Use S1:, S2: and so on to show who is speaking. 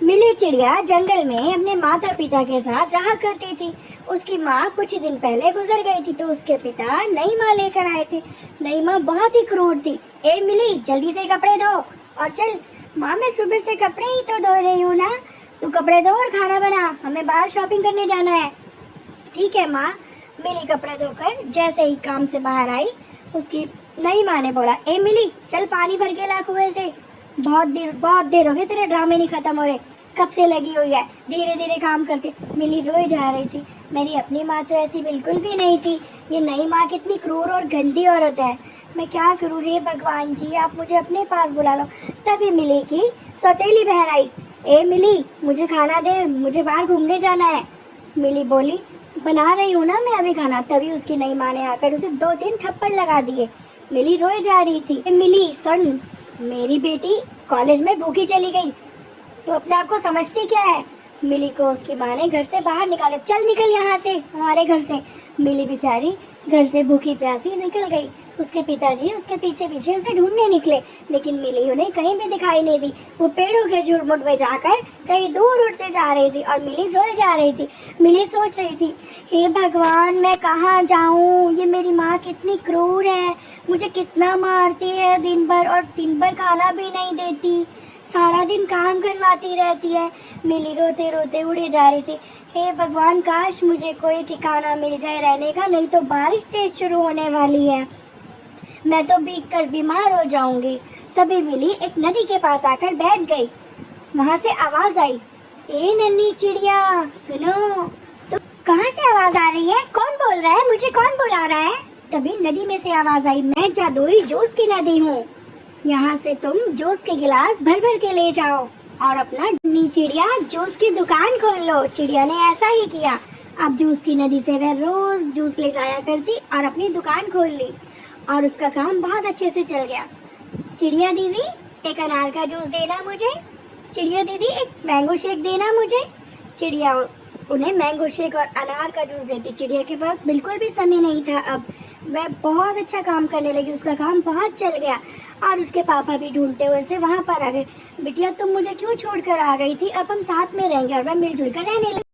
S1: मिली चिड़िया जंगल में अपने माता पिता के साथ रहा करती थी। उसकी माँ कुछ ही दिन पहले गुजर गई थी, तो उसके पिता नई माँ लेकर आए थे। नई माँ बहुत ही क्रूर थी। ए मिली, जल्दी से कपड़े धो और चल। माँ, मैं सुबह से कपड़े ही तो धो रही हूँ ना। तू कपड़े धो और खाना बना, हमें बाहर शॉपिंग करने जाना है। ठीक है माँ। मिली कपड़े धोकर जैसे ही काम से बाहर आई, उसकी नई माँ ने बोला, ए मिली, चल पानी भर के ला कुएं से। बहुत देर हो गई, तेरे ड्रामे नहीं खत्म हो रहे। कब से लगी हुई है, धीरे धीरे काम करती। मिली रोए जा रही थी। मेरी अपनी माँ तो ऐसी बिल्कुल भी नहीं थी। ये नई माँ कितनी क्रूर और गंदी औरत है। मैं क्या करूँ, हे भगवान जी, आप मुझे अपने पास बुला लो। तभी मिली की सौतेली बहन आई। ए मिली, मुझे खाना दे, मुझे बाहर घूमने जाना है। मिली बोली, बना रही हूँ ना मैं अभी खाना। तभी उसकी नई माँ ने आकर उसे 2-3 थप्पड़ लगा दिए। मिली रोए जा रही थी। मिली सुन, मेरी बेटी कॉलेज में भूखी चली गई, तो अपने आप को समझती क्या है। मिली को उसकी माँ ने घर से बाहर निकाला। चल निकल यहाँ से, हमारे घर से। मिली बेचारी घर से भूखी प्यासी निकल गई। उसके पिताजी उसके पीछे पीछे उसे ढूंढने निकले, लेकिन मिली उन्हें कहीं भी दिखाई नहीं दी। वो पेड़ों के झुरमुट में जाकर कहीं दूर उड़ते जा रही थी और मिली रोए जा रही थी। मिली सोच रही थी, हे भगवान, मैं कहाँ जाऊँ, ये मेरी माँ कितनी क्रूर है, मुझे कितना मारती है दिन भर, और दिन भर खाना भी नहीं देती, सारा दिन काम करवाती रहती है। मिली रोते रोते उड़े जा रही थी। हे भगवान, काश मुझे कोई ठिकाना मिल जाए रहने का, नहीं तो बारिश तेज शुरू होने वाली है, मैं तो भीग कर बीमार हो जाऊंगी। तभी मिली एक नदी के पास आकर बैठ गई। वहां से आवाज आई, ए नन्ही चिड़िया सुनो। तो कहाँ से आवाज आ रही है, कौन बोल रहा है, मुझे कौन बुला रहा है। तभी नदी में से आवाज आई, मैं जादुई जूस की नदी हूँ, यहाँ से तुम जूस के गिलास भर भर के ले जाओ और अपना नन्ही चिड़िया जूस की दुकान खोल लो। चिड़िया ने ऐसा ही किया। अब जूस की नदी से वह रोज जूस ले जाया करती और अपनी दुकान खोल ली, और उसका काम बहुत अच्छे से चल गया। चिड़िया दीदी, एक अनार का जूस देना मुझे। चिड़िया दीदी, एक मैंगो शेक देना मुझे। चिड़िया उन्हें मैंगो शेक और अनार का जूस देती। चिड़िया के पास बिल्कुल भी समय नहीं था। अब वह बहुत अच्छा काम करने लगी, उसका काम बहुत चल गया, और उसके पापा भी ढूंढते हुए से वहाँ पर आ गए। बिटिया, तुम मुझे क्यों छोड़कर आ गई थी, अब हम साथ में रहेंगे। और वह मिलजुल कर रहने लगे।